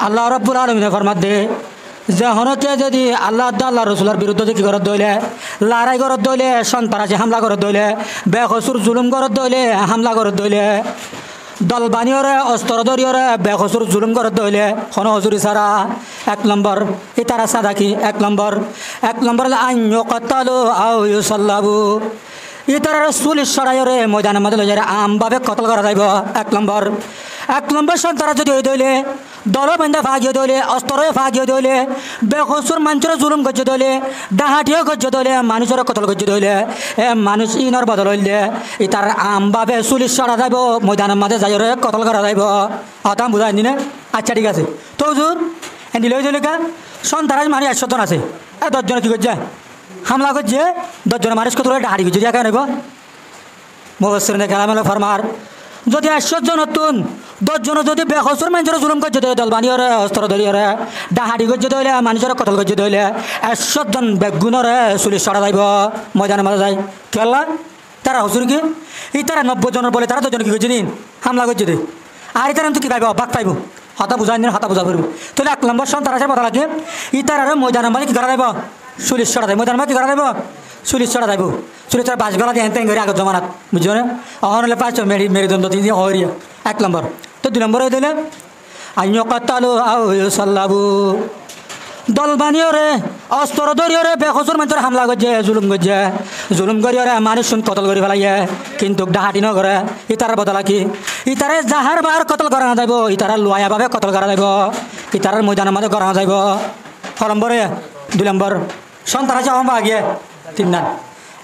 আল্লাহ রাব্বুল আলামিন ফরমাতে যে হনকে যদি আল্লাহ আল্লাহ রসুলের বিরুদ্ধে কি করত দইলে লড়াই করত দইলে সন্ত্রাসী হামলা করত দইলে বেকসুর জুলুম করত দইলে হামলা করত দইলে দল বানিয়রে অস্ত্র ধরিয়রে বেকসুর জুলুম করত দইলে হন হজুরি সারা 1 নম্বর ইতারা সাদা কি 1 নম্বর আইন ইউকাতালু আও ইউসাল্লাবু ইতারা পুলিশ সরাইরে ময়দানের মধ্যে লইয়া আমভাবে কতল করা যাইব 1 নম্বর সন্ত্রাস যদি হয়ে দইলে দলবন্ধা ফাগিয়ে দইলে অস্ত্রে ফাগিয়ে দইলে বেকসুর মানুষের জুলুম করছে দইলে ডাহাটিও করছে দইলে মানুষের কতল করছে দইলে মানুষ ইনর বদল হইলে ইতার আমভাবে পুলিশ সরা যাইব ময়দানের মাঝে যাইরে কতল করা যাইব হতাম বুঝাই নি না আচ্ছা ঠিক আছে তো হুজুর এনে লই দইলেকা সন্ত্রাস মানে 100 জন আছে 10 জন কি করছে হামলা করছে 10 জন মানুষ কতল ডাহাটি করছে দেখা নেব মুফাসসিরিনে কালামে ফরমার যদি 100 জন নতুন 10 জন যদি বেকসুর মানুষের জুলুম করছে দল বানিয়রে অস্ত্র ধরিয়রে ডাহাটি করছে দইলে মানুষের কতল করছে দইলে 100 জন বেগুনরে পুলিশ সরা যাইব ময়দানের মাঝে যাই কেলা তারা হুজুর কি ই তারা 90 জনের বলে তারা 10 জন কি করছে নিন হামলা করছে দে আর ইতারা তো কি পাইব বাক পাইব হতা বুঝাই নিন হতা বুঝা করব তাহলে 1 নম্বর সন্ত্রাসের কথা লাগে ই তারা ময়দানের মাঝে কি করা যাইব পুলিশ সরা যাইব ময়দানের মাঝে কি করা যাইব পুলিশ সরা যাইব পুলিশ বাস গলা দিয়ে হ্যাঁ করে আগত জমানাত বুঝছো না অহন হলে 5 মেরুদণ্ড দিয়ে হরিয়া 1 নম্বর তো 2 নম্বর হয়ে দিলে আইন ইউকাতালু আও ইউসাল্লাবু দল বানিয়রে অস্ত্র ধরিয়রে বেকসুর মানুষের হামলা করছে জুলুম করিয়রে মানুষ কতল করে ফেলাইয়ে কিন্তু ডাহাটি নগরে ইতার বদলা কি ইতারে জাহার বার কতল করা যাইব ইতারা লুয়াভাবে কতল করা যাইব ইতার ময়দানের মাঝে করা যাইব 1 নম্বরে 2 নম্বর সন্ত্রাস ভাগিয়ে 3 নাম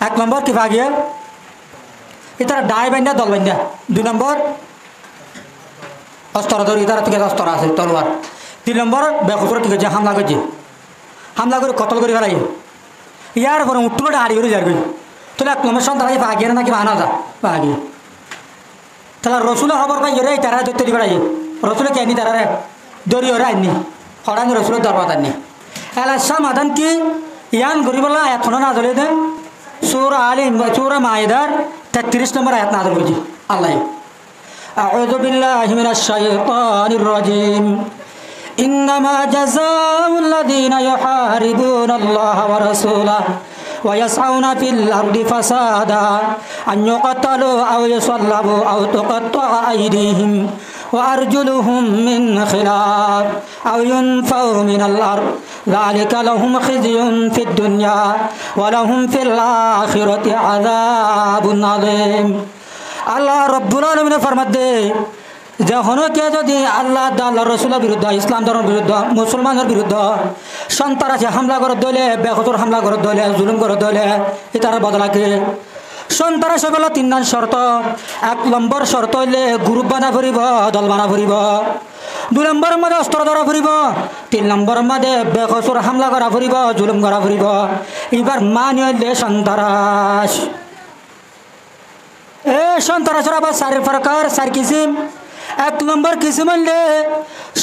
1 নম্বর কি ভাগিয়ে ইতারা ডাই বান্ধা দল বান্ধা 2 নম্বর অস্ত্র ধরি ইতারা থেকে অস্ত্র আছে তলোয়ার 3 নম্বর বেকসুর কি করছে হামলা করে কতল করে ফেলাই ইয়ার পরে উঠলো হারি করে যার তাহলে 1 নম্বর সন্ত্রাসী ভাগিয়ে নাকি বাহানা যা ভাগিয়ে তাহলে রসুল খবর পাই রে তারা ধরতে দি বেড়াই রসুলে কে আনি তারা দরিয়রে আননি হরানি রসুলের দরবার আননি এলা সমাধান কি ইয়ান গরিবলা এখনো না ধরে দেন সূরা মাইদার 33 নম্বর আয়াত নাযিল হয়েছে আল্লাহ আউযু বিল্লাহি মিনাশ শাইতানির রাজিম ইন্নামা জাযাউল্লাযীনা ইউহারিবুনাল্লাহা ওয়া রাসূলাহু ওয়া ইয়াসআউনা ফিল আরদি ফাসাদা আন ইউকাতালু আও ইউসাল্লাবু আও তুকাত্তা'a আইদিহিম ওয়া আরজুলুহুম মিন খিলাফ আও ইউনফাউ মিনাল আরদ যালিকা লাহুম খিযুন ফিদ দুনিয়া ওয়া লাহুম ফিল আখিরাতি আযাবুন আযীম আল্লাহ রাব্বুল আলামিন ফরমাতে যখন কে যদি আল্লাহ রসুলের বিরুদ্ধে ইসলাম ধর্মের বিরুদ্ধে মুসলমানের বিরুদ্ধে সন্ত্রাসী হামলা করে দলে বেকসুর হামলা করে দলে জুলুম করে দলে এটার বদলাকে সন্ত্রাস হলো 3 নাম শর্ত 1 নম্বর শর্ত হইলে গ্রুপ বানা ফুরিব দল বানা ফুরিব 2 নম্বরের মধ্যে অস্ত্র ধরা ফুরিব 3 নম্বরের মধ্যে বেকসুর হামলা করা ফুরিব জুলুম করা ফুরিব এবার মানে হইলে সন্ত্রাস সন্ত্রাসের আবার 4 প্রকার 4 কিসিম 1 নম্বর কিসিম হইলে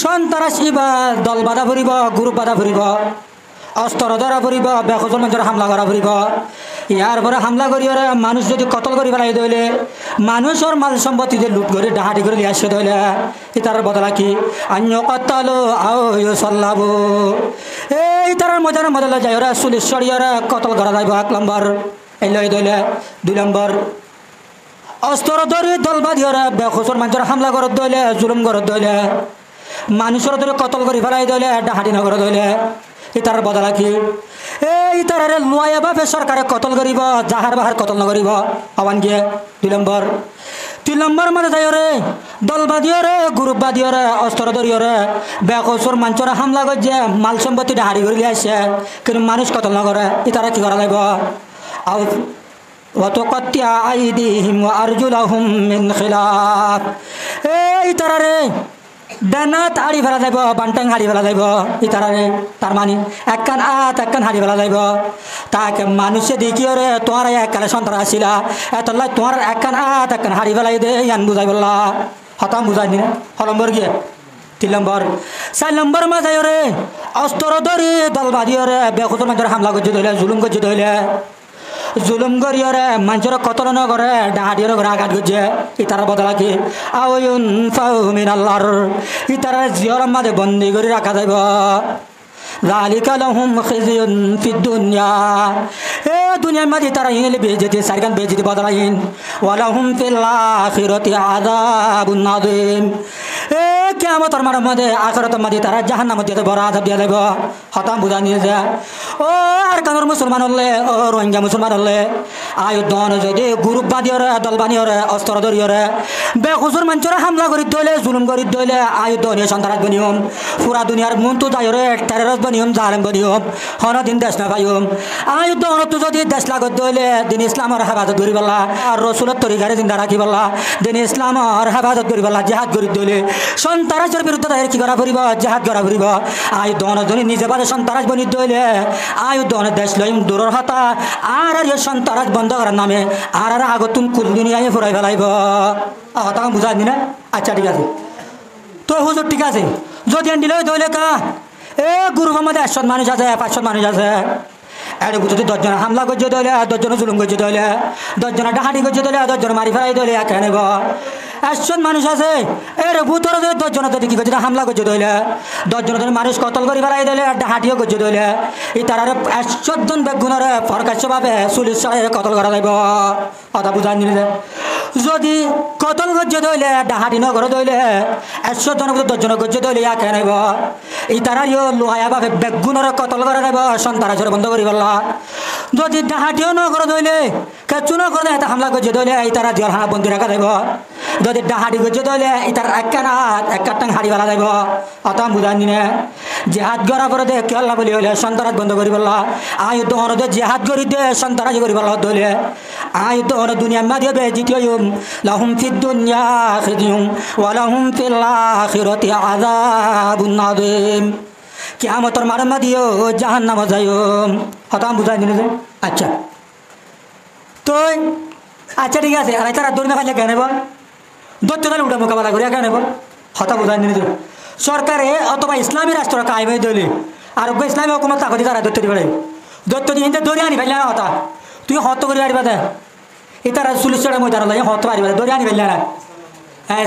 সন্ত্রাস ইবা দল বাধা ফুরিব গ্রুপ বাধা ফুরিব অস্ত্র ধরা ফুরিব বেকসুর মানুষের হামলা করা ফুরিব ইয়ার পরে হামলা করিয়ারে মানুষ যদি কতল করি পেলাই দইলে মানুষের মাল সম্পত্তি যে লুট করে ডাহাটি করে নিয়ে আসে দইলে ইতার বদলা কি আন ইউকাতালু আও ইউসাল্লাবু ইতার মজার বদলা যায় ওরা পুলিশ সরিয়ারে কতল করা যাইব 1 নম্বর এই লই দইলে 2 নম্বর অস্ত্র ধরে দল বাঁধিয়রে বেকসুর মানুষের হামলা করে দইলে জুলুম করে দইলে মানুষের ধরে কতল করে ফেলাই দইলে ডাহাটি না করে দইলে ইতার বদলা কি ইতারে লুয়াইয়া ভাবে সরকারে কতল করিব জাহার বাহার কতল নকরিব আবান গিয়ে 2 নম্বর 3 নম্বর মানে যাই রে দল বাঁধিয়রে গ্রুপ বাঁধিয়রে অস্ত্র ধরিয়রে বেকসুর মানুষের হামলা করছে মাল সম্পত্তি ডাহারি করে লিয়ে আসে কিন্তু মানুষ কতল নকরে ইতারা কি করা যাইব আও وتقطع أيديهم وأرجلهم من خلاف ইতারে ডানাত হাড়ি ফেলা যাইব বান্টাং হাড়ি ফেলা যাইব ইতারে তার মানে একখান হাড়ি ফেলা যাইব তাকে মানুষে দেখিও রে তোমার একখানে সন্ত্রাস আসিলা এতলাই তোমার একখান হাড়ি ফেলাই দে ইয়ান বুঝাই বললা হতাম বুঝাই নি 6 নম্বর গিয়ে 3 নম্বর 4 নম্বর মাঝে রে অস্ত্র ধরি দল বাঁধিও রে বেকসুর মানুষের হামলা করছে দইলে জুলুম করছে দইলে জুলুম করিয়রে মানুষের কতল নগরে ডাহাডিয়র ঘরে আঘাত করছে ইতার বদলা কি আউন ফাউমিন আল্লাহর ইতার জিয়র মাঝে বন্দি করে রাখা যাইব যালিকা লাহুম খিজিয়ুন ফিদ দুনিয়া এ দুনিয়ার মাঝে তারা ইনলে বেজেতে সারগান বেজেতে বদলাইন ওয়ালাহুম ফিল আখিরাতি আযাবুন নাযীম এ কিয়ামতের মাঝে আখিরাতের মাঝে তারা জাহান্নামে যেতে বড় আযাব দিয়া যাইব হতাম বুঝা নিয়ে যা ও আর কানোর মুসলমান হলে ও রোহিঙ্গা মুসলমান হলে আয়ুধন যদি গ্রুপ বাঁধিয়রে দল বানিয়রে অস্ত্র ধরিয়রে বেহুজুর মানুষের হামলা করি দইলে জুলুম করি দইলে আয়ুধন সন্ত্রাস বনিয়ম পুরা দুনিয়ার মন্তু যায়রে টেররিস্ট বনিয়ম জালেম বনিয়ম হন দিন দেশ না পাইম আয়ুধন তো যদি দেশ লাগত দইলে দিন ইসলামের হেফাজত করি বলা আর রসুলের তরিকারে জিন্দা রাখি বলা দিন ইসলামের হেফাজত করি বলা জেহাদ করি দইলে সন্ত্রাসের বিরুদ্ধে তাদের কি করা ফুরিব জেহাদ করা ফুরিব আয়ুধন যদি নিজে বাদে সন্ত্রাস বনি দইলে আয়ুধন দেশ লইম দূরের হতা আর আর সন্ত্রাস বন্ধ করার নামে আর আর আগতুন কুল দুনিয়ায় ফুরাই ফেলাইব হতা বুঝাই নি না আচ্ছা ঠিক আছে তো হুজুর ঠিক আছে যদি দিলে দইলে কা এ গ্রুপের মধ্যে 100 মানুষ আছে 500 মানুষ আছে এর যদি 10 জন হামলা করছে দইলে 10 জন জুলুম করছে দইলে 10 জন ডাহাডি করছে দইলে 10 জন মারি ফেলাই দইলে একা নেব 100 মানুষ আছে এর ভূতর 10 জন যদি কি করছে হামলা করছে দইলে 10 জন মানুষ কতল করে ফেলাই দইলে ডাহাডিও করছে দইলে এই তার 100 জন বেগুনের প্রকাশ্যভাবে পুলিশ কতল করা যাইব কথা বুঝাই নিলে যদি কতল করছে দইলে ডাহাডি নগর দইলে 100 জন 10 জন করছে দইলে একা নেব এই তারা লোহায়াভাবে বেগুনের কতল করা যাইব সন্ত্রাসের বন্ধ করি বললা যদি ডাহাটিও নগর দইলে কেঁচু নগর এটা হামলা করছে দইলে এই তারা জল হানা বন্দি রাখা যাইব যদি ডাহাডি করছে দইলে এই তার এক টাং হাড়ি ফেলা যাইব অত বুঝান দিনে জেহাদ করার পরে দে কি আল্লাহ বলি হলে সন্ত্রাস বন্ধ করি বললা আয়ুদ্ধ হনদে জেহাদ করি দে সন্ত্রাস করি বললা দইলে আয়ুদ্ধ হন দুনিয়া মাঝে বেজিতিয়ুম লাহুম ফিদ দুনিয়া খিজিয়ুম ওয়া লাহুম ফিল আখিরাতি আযাবুন নাযীম কিয়ামতের মারে দিও জাহান্নামে যাইও হতাম বুঝাই দিনে যে আচ্ছা তো আচ্ছা ঠিক আছে আর তারা দৌড় না ফেলে কেন বল দৈত্য তাহলে উঠে মোকাবেলা করি কেন বল হতা বুঝাই দিনে যে সরকারে অথবা ইসলামী রাষ্ট্র কায়েম হয়ে দইলে আর ইসলামী হুকুমত তাকতি তারা দৈত্য দিবে দৈত্য দিয়ে দৌড়ে আনি ফেললে না হতা তুই হত করে পারিবা দে এটা চল্লিশ টাকা মই তারা লাগে হত পারিবা দৌড়ে আনি ফেললে না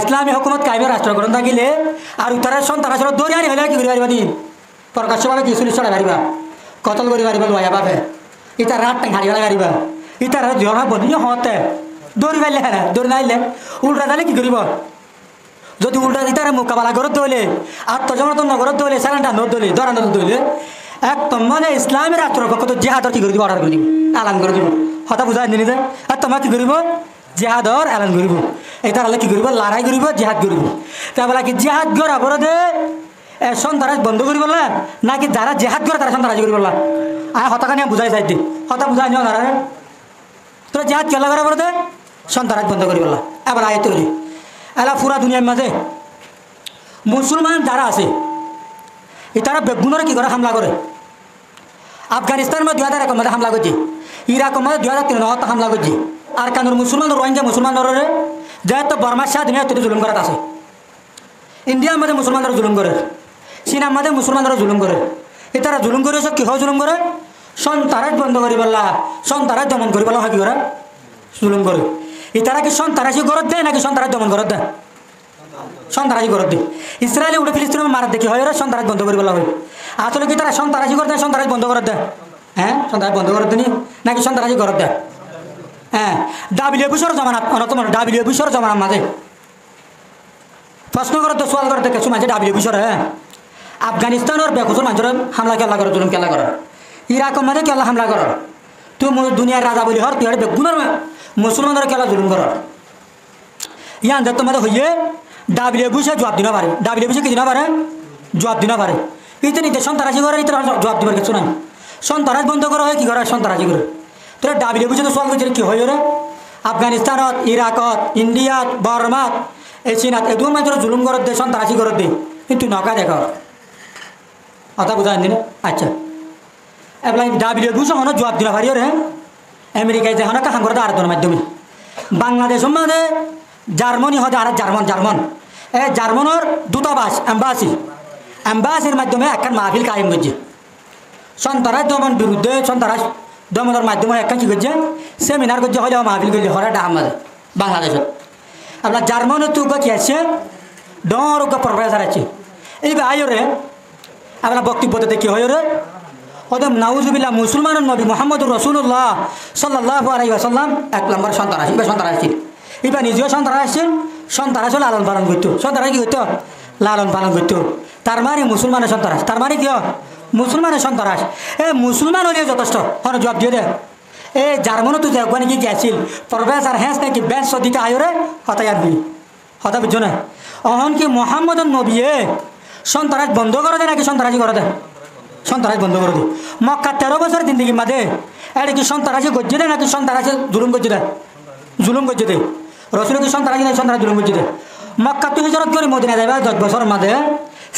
ইসলামী হুকুমত কায়েমে রাষ্ট্রকরণ থাকিলে আর তারা সন্তান দৌড়ে আনি ফেলে কি করে পারিবা দিন প্রকাশ্যভাবে কি চল্লিশ টাকা গাড়িবা কতল করে পারিবা লোয়া পাবে এটা রাত টাং হারিবা গাড়িবা এটা জ্বর বন্ধ হতে দৌড়ি পাইলে হ্যাঁ দৌড়ি নাইলে উল্টা তাহলে কি করিব যদি উল্টা ইতারে মোকাবেলা করে দৌলে আত্মজনতন নগর দৌলে স্যালেন্ডার নোট দৌলে দরানোর দৌলে একদম মানে ইসলামের রাষ্ট্রের পক্ষ তো জেহাদর কি করে দিব অর্ডার করে দিব এলান করে দিব হতা বুঝাই নিলে যে আর তোমার কি করিব জেহাদর এলান করিব এটা হলে কি করিব লড়াই করিব জেহাদ করিব তারপরে কি জেহাদ করা বড় দে সন্ত্রাস বন্ধ করি বললা নাকি যারা জেহাদ করে তারা সন্ত্রাস করি বললা হতাখানি বুঝাই চাই দি হতা বুঝাই নিও তারা তোরা জেহাদ কেলা করা বড় দে সন্ত্রাস বন্ধ করি বললা এবার আয় তৈরি এলা পুরা দুনিয়ার মাঝে মুসলমান যারা আছে তারা বেগুনের কি করে হামলা করে আফগানিস্তানের মধ্যে 2001 মধ্যে হামলা করছে ইরাকের মধ্যে 2003 হামলা করছে আর কানুর মুসলমান রোহিঙ্গা মুসলমানরা যেহেতু বর্মার সাথে দুনিয়া তুই জুলুম করাত আছে ইন্ডিয়ার মধ্যে মুসলমানরা জুলুম করে চীনের মধ্যে মুসলমানরা জুলুম করে তারা জুলুম করে কিহ জুলুম করে সন্ত্রাস বন্ধ করি বললা সন্ত্রাস দমন করি বলা হয় কি করে জুলুম করে তারা কি সন্ত্রাসী গরত দেয় নাকি সন্ত্রাস দমন গরত দেয় সন্ত্রাসী গরত দেয় ইসরায়েলে উঠে ফিলিস্তিনের মারাত দেখি হয় ওরা সন্ত্রাস বন্ধ করি বলা হয় আসলে কি তারা সন্ত্রাসী গরত দেয় সন্ত্রাস বন্ধ গরত দেয় হ্যাঁ সন্ত্রাস বন্ধ গরত দেয় নাকি সন্ত্রাসী গরত দেয় হ্যাঁ ডাব্লিউএফিসর জমানাত তোমার ডাব্লিউএফিসর জমানার মাঝে প্রশ্ন করতে সোয়াল করতে কিছু মানুষ ডাব্লিউএফিসর হ্যাঁ আফগানিস্তানের বেকুসুর মানুষের হামলা কেলা করে জুলুম কেলা করার ইরাকের মাঝে কেলা হামলা করার তুই দুনিয়ার রাজা বলি হর তুই বেগুনের মুসলমানের কেলা জুলুম করার ইয়ান যে তোমাদের হইয়ে ডাব্লিউএফিসে জবাব দিনা পারে ডাব্লিউএফিসে কি দিনা পারে জবাব দিনা পারে ইতে নিতে সন্ত্রাসী করে ইতে জবাব দিবার কিছু নাই সন্ত্রাস বন্ধ করা হয় কি করে সন্ত্রাসী করে তোরা ডাব্লিউএফিসে তো সোয়াল করছে কি হয় রে আফগানিস্তানত ইরাকত ইন্ডিয়াত বর্মাত চীনাত এই দূর মানুষের জুলুম করত দে সন্ত্রাসী করত দে কিন্তু নকা দেখ কথা বুঝাই দিন আচ্ছা এবার ডাব্লিউএফিসে হন জবাব দিনা পারি রে আমেরিকায় যে হন কাহাম করতে আরেকজনের মাধ্যমে বাংলাদেশের মধ্যে জার্মানি হতে আর জার্মান জার্মানের দূতাবাস অ্যাম্বাসির মাধ্যমে একটা মাহফিল কায়েম করছে সন্ত্রাস দমন বিরুদ্ধে সন্ত্রাস দমনের মাধ্যমে একটা কি করছে সেমিনার করছে হলে মাহফিল করছে হরাটা আমাদের বাংলাদেশত আপনার জার্মানি তো কি আছে ডর প্রফেসর আছে এইবার আয়রে আপনার বক্তব্যতে কি হয় রে ওদের নাউজুবিল্লাহ মুসলমানের নবী মোহাম্মদুর রসুল্লাহ সাল্লাল্লাহু আলাইহি ওয়াসাল্লাম 1 নম্বর সন্তান এবার সন্তান আসছিল এবার নিজেও সন্তান আসছেন সন্তান আসলে লালন পালন করতো সন্তান কি করতো লালন পালন করতো তার মানে মুসলমানের সন্তান তার মানে কি মুসলমানের সন্তান এ মুসলমান হলে যথেষ্ট হন জব দিয়ে দে এই জার্মানও তো ওখানে কি গেছিল প্রফেসর হ্যাঁ নাকি বেঞ্চ দিকে আয়রে হতায়াত বি হতা বুঝছো না অহন কি মোহাম্মদুর নবী সন্তানাজ বন্ধ করে দেয় নাকি সন্তানাজি করে দেয় সন্তানাজ বন্ধ করে দেয় মক্কা 13 বছর জিন্দগি মাঝে এটা কি সন্তানাজি গজ্জে দেয় নাকি সন্তানাজি জুলুম গজ্জে দেয় জুলুম গজ্জে দেয় রসুল কি সন্তানাজি নাই সন্তানাজ জুলুম গজ্জে দেয় মক্কা তুই হিজরত করে মদিনা যাবে 10 বছরের মাঝে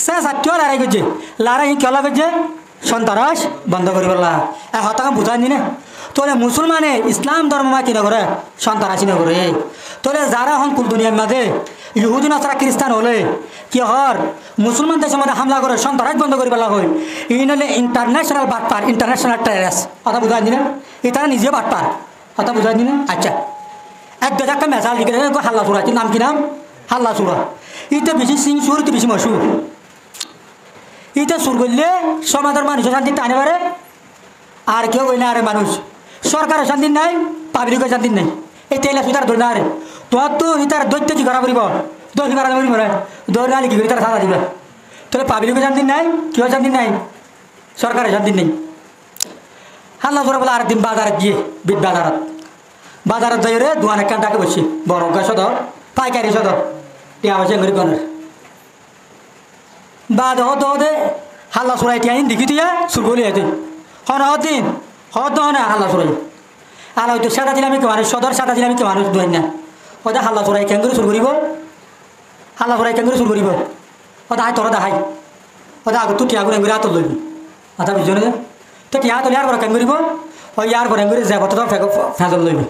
সে সাথেও লড়াই করছে লড়াই কেলা করছে সন্তানাজ বন্ধ করি বললা হতাকা বুঝাই নি না তোলে মুসলমানে ইসলাম ধর্ম কি নগরে সন্তানাজি নগরে তোলে যারা হন কুল দুনিয়ার মাঝে ইহুদি নাসারা খ্রিস্টান হলে কি হর মুসলমান দেশের মধ্যে হামলা করে সন্ত্রাস বন্ধ করে ফেলা হয় ই নলে ইন্টারন্যাশনাল বাটপার ইন্টারন্যাশনাল টেরাস কথা বুঝাই দিনে ই তারা নিজে বাটপার কথা বুঝাই দিনে আচ্ছা এক একটা মেসাল লিখে হাল্লা সুরা নাম কি নাম হাল্লা সুরা ইতে বেশি সিং সুর ইতে বেশি মশুর ইতে সুর করলে সমাজের মানুষের শান্তি টানে পারে আর কেউ ওই না আরে মানুষ সরকারের শান্তি নাই পাবলিকের শান্তি নাই এই তেলা সুতার ধরে না আরে তোমার তো ইতার দৈত্য কি করা পড়ব দৈত্য করা পড়ব রে দৌড় নালি কি করি তারা সাজা দিবে তাহলে পাবলিকের শান্তি নাই কেউ শান্তি নাই সরকারের শান্তি নেই হাল্লা সুরা বলে আরেকদিন বাজারে গিয়ে বিদ বাজারত যাই রে দোয়ান একটা ডাকে বসছি বড় সদর পাইকারি সদর টিয়া বসে গরিবনের বাদ হতে হাল্লা সুরাই টিয়া দেখি তুই সুরগলি হতে হন হদিন হত না হাল্লা সুরাই আলো হয়তো সাদা দিলে আমি মানুষ সদর সাদা দিলে আমি মানুষ দোয়াই না ওটা হাল্লা সুরাই কেন করে শুরু করিব হাল্লা সুরাই কেন করে শুরু করিব ওটা হাই তোরা দেখাই ওটা আগে তুই টিয়া করে হাত লইবি মাথা বুঝছো না তো টিয়া তোলে ইয়ার পরে কেন করিব ও ইয়ার পরে এঙ্গুরি যাব তো ফেঁচল লইবি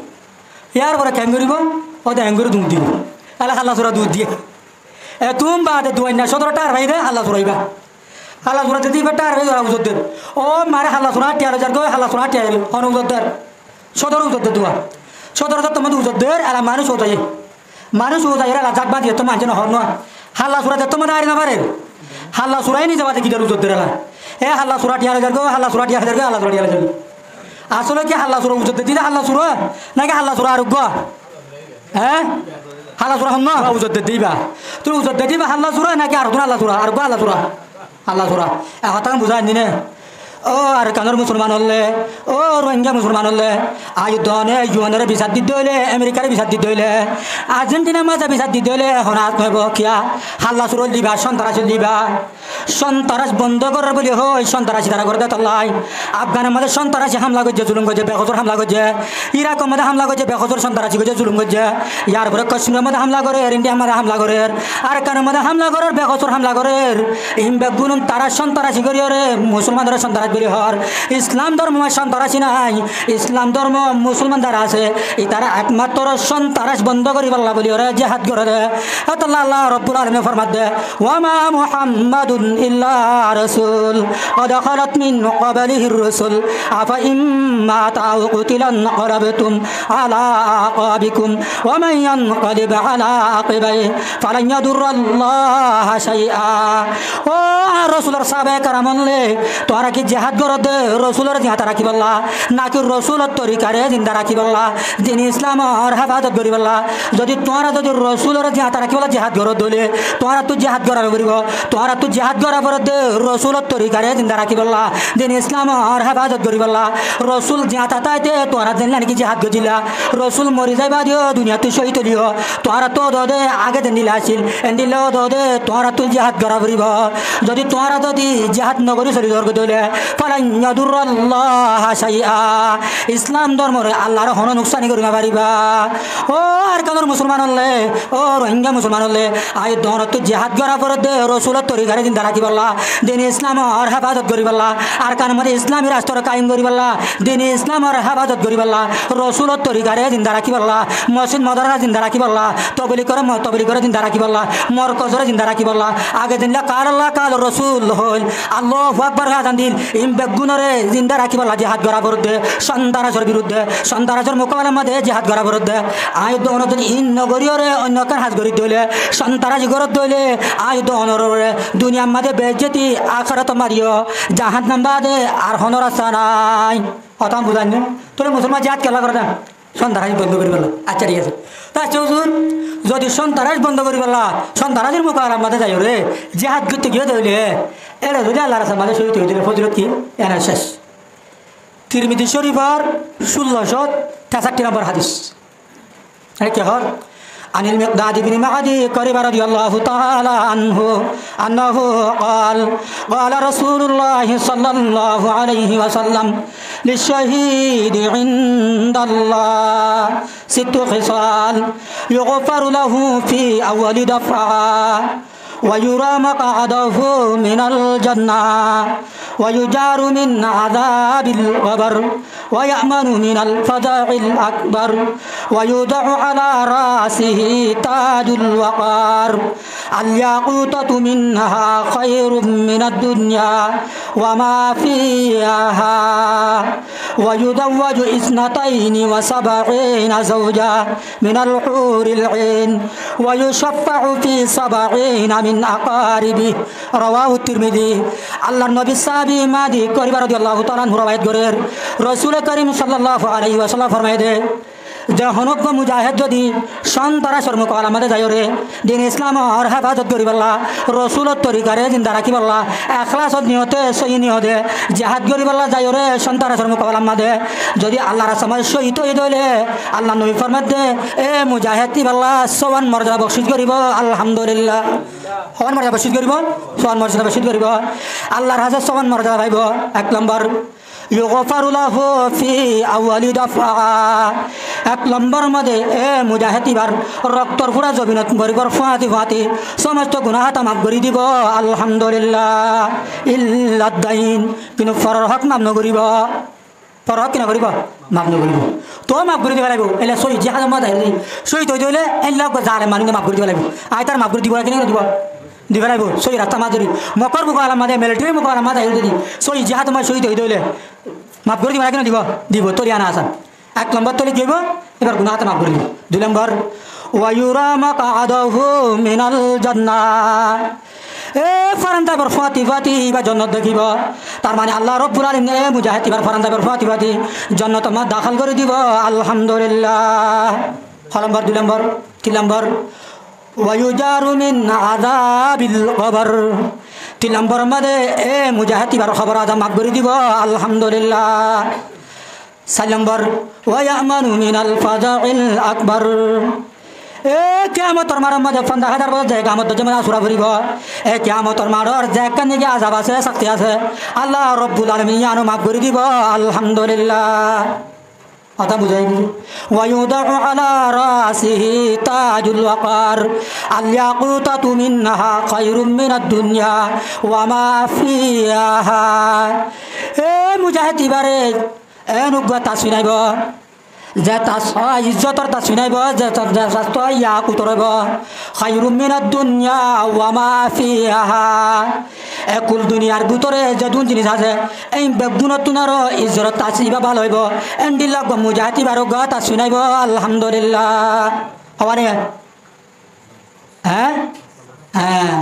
ইয়ার পরে কেন করিব ওটা এঙ্গুরি দুধ দিব তাহলে হাল্লা সুরা দুধ দিয়ে তুম বাদে দোয়াই না সদর টার ভাই দে হাল্লা সুরাইবা হাল্লা সুরাতে দিবা টার ভাই ওরা উজোর ও মারে হাল্লা সুরা টিয়া যার গো হাল্লা সুরা টিয়া হন উজোর সদর উজোর দুয়া সদর তোমাদের উজোর এলা মানুষ ওটাই মানুষ ওটাই এরা জাগ বাঁধিয়ে তো মানছে না হন না হাল্লা সুরাতে তোমাদের আরে না পারে হাল্লা সুরাই নিয়ে যাবাতে কি উজোর এলা হাল্লা সুরা টিয়া যার গো হাল্লা সুরা টিয়া যার গো হাল্লা সুরা টিয়া যাবি আসলে কি হাল্লা সুরা উজোর দিলে হাল্লা সুরা নাকি হাল্লা সুরা আরোগ্য হ্যাঁ হাল্লা সুরা হন না উজোর দিবা তুই উজোর দিবা হাল্লা সুরা নাকি আর হাল্লা সুরা আর হাল্লা সুরা হতাম বুঝাই নি ও আর কানোর মুসলমান হলে ও রোহিঙ্গা মুসলমান হলে আয়ুধনে ইউএনের বিচার দিতে হইলে আমেরিকার বিচার দিতে হইলে আর্জেন্টিনার মাঝে বিচার দিতে হইলে এখন হাত নইব কিয়া হাল্লা সুর দিবা সন্ত্রাস দিবা সন্ত্রাস বন্ধ করার বলে হই সন্ত্রাসী তারা করে দেয় আফগানের মধ্যে সন্ত্রাসী হামলা করছে জুলুম করছে বেখজর হামলা করছে ইরাকের মধ্যে হামলা করছে বেখজর সন্ত্রাসী করছে জুলুম করছে ইয়ার পরে কাশ্মীরের মধ্যে হামলা করে ইন্ডিয়ার মধ্যে হামলা করে আর কানের মধ্যে হামলা করে বেখজর হামলা করে ইমবেগুন তারা সন্ত্রাসী করি রে মুসলমানদের সন্ত্রাস বলি হর ইসলাম ধর্ম সন্ত্রাসী নাই ইসলাম ধর্ম মুসলমান দ্বারা আছে এই তারা একমাত্র সন্ত্রাস বন্ধ করি পাল্লা বলি ওরা জেহাদ করে দে আল্লাহ রব্বুল আলামিন ফরমাত দে ওয়ামা মুহাম্মাদুন ইল্লা রাসূল قد خلت من قبله الرسل أفإن مات أو قتل انقلبتم على أعقابكم ومن ينقلب على عقبيه فلن يضر الله شيئا ও রাসূলের সাহাবায়ে کرام লে তোরা কি জিহাদ করে দে রাসূলের জিহাদ রাখি বল্লা নাকি রাসূলের তরিকারে জিন্দা রাখি বল্লা দিন ইসলামের হেফাজত করি বল্লা যদি তোরা যদি রাসূলের জিহাদ রাখি বল্লা জিহাদ করে দলে তোরা তো জিহাদ করার করিব তোরা তো জিহাদ করার পরে দে রাসূলের তরিকারে জিন্দা রাখি বল্লা দিন ইসলামের হেফাজত করি বল্লা রাসূল জিহাদ তাইতে তোরা দিন নাকি জিহাদ গজিলা রাসূল মরি যাইবা দিও দুনিয়া তুই শহীদ দিও তোরা তো দে আগে দিন দিলা আসিল এন্ডিল দে তোরা তুই জিহাদ করা করিব যদি তোরা যদি জিহাদ নগরী শরীর দর্গ দলে ফালান ইয়াদুরুল্লাহ শাইআ ইসলাম ধর্মরে আল্লাহর হন নুকসানি করিবা পারিবা ও আর কানোর মুসলমান হলে ও রোহিঙ্গা মুসলমান হলে আই দর তো জিহাদ করা পরে দে রাসূলের তরিকারে দিন জিন্দা রাখি বললা দিন ইসলামর হেফাজত করি বললা আর কান মধ্যে ইসলামী রাষ্ট্র কায়েম করি বললা দিন ইসলামর হেফাজত করি বললা রসুলত তরিকারে জিন্দা রাখি বললা মসজিদ মদরসা জিন্দা রাখি বললা তবলি করে জিন্দা রাখি বললা মরকজরে জিন্দা রাখি বললা আগে দিনলা কাল আল্লাহ কাল রসুল হইল আল্লাহু আকবার হাজান দিন ইম বেগুনরে জিন্দা রাখি বললা জিহাদ করার বিরুদ্ধে সন্তানাজের বিরুদ্ধে সন্তানাজের মোকাবেলার মধ্যে জিহাদ করার বিরুদ্ধে আয়ুধ যদি ইন নগরীয়রে অন্য কান হাজ করি দইলে সন্তানাজি গরত দইলে আয়ুধ অনরে দুনিয়ার মাঝে বেজ্জতি আখরাত মারিও জাহাজ নাম্বাদে আর হনর আসা নাই কথা বুঝান তোলে মুসলমান জিহাদ কেলা করে না সন্তানাজ বন্ধ করি বললা আচ্ছা ঠিক আছে তা চৌধুর যদি সন্তানাজ বন্ধ করি বললা সন্তানাজের মোকাবেলার মাঝে যাই রে জিহাদ করতে গিয়ে দইলে এটা যদি আল্লাহ রাসা মাঝে শহীদ হয়ে দিলে ফজিলত কি এনার শেষ তিরমিজি শরীফর 1663 নম্বর হাদিস কি হর عن المقداد بن معدي قريب رضي الله تعالى عنه أنه قال رسول الله صلى الله عليه وسلم للشهيد عند الله 6 خصال يغفر له في أول دفعة ويرى مقعده من الجنة ويجار من عذاب القبر ويأمن من الفزع الأكبر ويوضع على رأسه تاج الوقار الياقوتة منها خير من الدنيا وما فيها ويزوج 72 زوجا من الحور العين ويشفع في 70 من أقاربه رواه الترمذي الله النبي الصحابي مادي قريب رضي الله تعالى عنه روايت করেন রাসূল করিম সাল্লাল্লাহু আলাইহি ওয়াসাল্লাম ফরমায় দে যে হনক মুজাহিদ যদি সন্তানাসর মোকাবেলার মধ্যে যাই রে দিন ইসলাম আর হেফাজত করি বললা রসুলত তরিকারে জিন্দা রাখি বললা এখলাসত নিহতে সহি নিহতে জিহাদ করি বললা যাই রে সন্তানাসর মোকাবেলার মধ্যে যদি আল্লাহর সমাজ শহীদ হয়ে দইলে আল্লাহ নবী ফরমাত দে এ মুজাহিদ কি বললা সওয়ান মর্যাদা বখশিশ করিব আলহামদুলিল্লাহ সওয়ান মর্যাদা বখশিশ করিব সওয়ান মর্যাদা বখশিশ করিব আল্লাহর হাজার সওয়ান মর্যাদা পাইব এক নম্বর يغفر له في أول دفعة এক নম্বর মধ্যে এ মুজাহিদিবার রক্তর ফুরা জমিনত মরিবর ফাতি সমস্ত গুনাহ মাফ করে দিব আলহামদুলিল্লাহ ইল্লাদাইন কিন্তু ফরর হক মাফ নকরিব ফরর হক কিনা করিব মাফ নকরিব তো মাফ করে দিব লাগিব এলে সই জিহাদ মধ্যে সই তৈ দিলে এল্লা জালে মানুষ মাফ করে দিব লাগিব আই তার মাফ করে দিব কিনা দিব দিবে লাগিব সই রাস্তা মাজুরি মকর মোকাবেলার মাঝে মিলিটারি মোকাবেলার মাঝে যদি সই জিহাদ তোমার শহীদ হয়ে দইলে মাফ করে দিব কেন দিব দিব তোর আনা আসান এক নম্বর তোলে কি হইব এবার গুনাহতে মাফ করে দিব 2 নম্বর ওয়ায়ুরা মাকআদাহু মিনাল জান্নাহ এ ফারান্দা বর ফাতি বা জান্নাত দেখিব তার মানে আল্লাহ রাব্বুল আলামিন এ মুজাহিদ এবার ফারান্দা বর ফাতি জান্নাত মা দাখিল করে দিব আলহামদুলিল্লাহ 2 নম্বর 3 নম্বর ওয়ায়ুজারু মিন আযাবিল কবর 3 নম্বর মধ্যে এ মুজাহিদ এবার খবর আদম মাফ করে দিব আলহামদুলিল্লাহ 4 নম্বর ওয়ায়ামানু মিনাল ফাজাইল আকবার এ কিয়ামতের মারার মধ্যে 50,000 বছর যায় কিয়ামত যেমন আসুরা ভরিব এ কিয়ামতের মারার জায়গা নিয়ে আযাব আছে শক্তি আছে আল্লাহ রাব্বুল আলামিন ইয়ানো মাফ করে দিব আলহামদুলিল্লাহ কথা বুঝাইনি ওয়ায়ুদাউ আলা রাসিহি তাজুল ওয়াকার আল-ইয়াকুতাতু মিনহা খায়রুম মিনাদ দুনিয়া ওয়া মা ফিহা এ মুজাহিদ ইবারে এ নুগা তাসবিনাইব যে তাস ইজ্জতর তাসবিনাইব যে শাস্ত্র ইয়াকুতর হইব খায়রুম মিনাদ দুনিয়া ওয়া মা ফিহা একুল দুনিয়ার ভিতরে যে দুন জিনিস আছে এই বেগুনত তুনার ইজ্জত তাসবিবা ভালো হইব এন্ডিল্লাহ মুজাহিদ ইবারে গা তাসবিনাইব আলহামদুলিল্লাহ হওয়ারে হ্যাঁ হ্যাঁ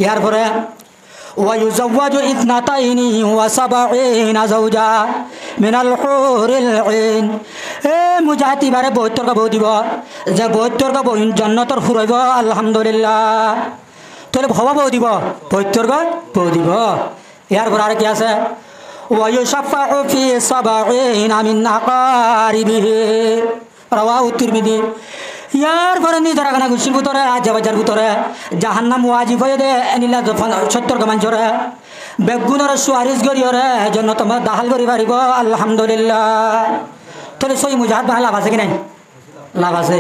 ইয়ার পরে ويزوج 72 زوجا من الحور العين এ মুজাহিদ এবারে 72 কা বউ দিব যে 72 কা বউ জান্নাতের হুরাইব আলহামদুলিল্লাহ তোলে ভাবা বউ দিব 72 কা বউ দিব ইয়ার পর আর কি আছে ওয়ায়ুশাফাউ ফি 70 মিন আকারিবিহি রাওয়াহু তিরমিজি ইয়ার পরে নিজের গানা গুছির ভিতরে আজাবাজার ভিতরে জাহান্নাম ওয়াজিব হয়ে দে এনিলা 70 কা মানুষরে বেগুনের সুয়ারিশ গরিয়রে জন্য তোমার দাহাল করি পারিব আলহামদুলিল্লাহ তোলে সই মুজাহিদ লাভ আছে কি নাই লাভ আছে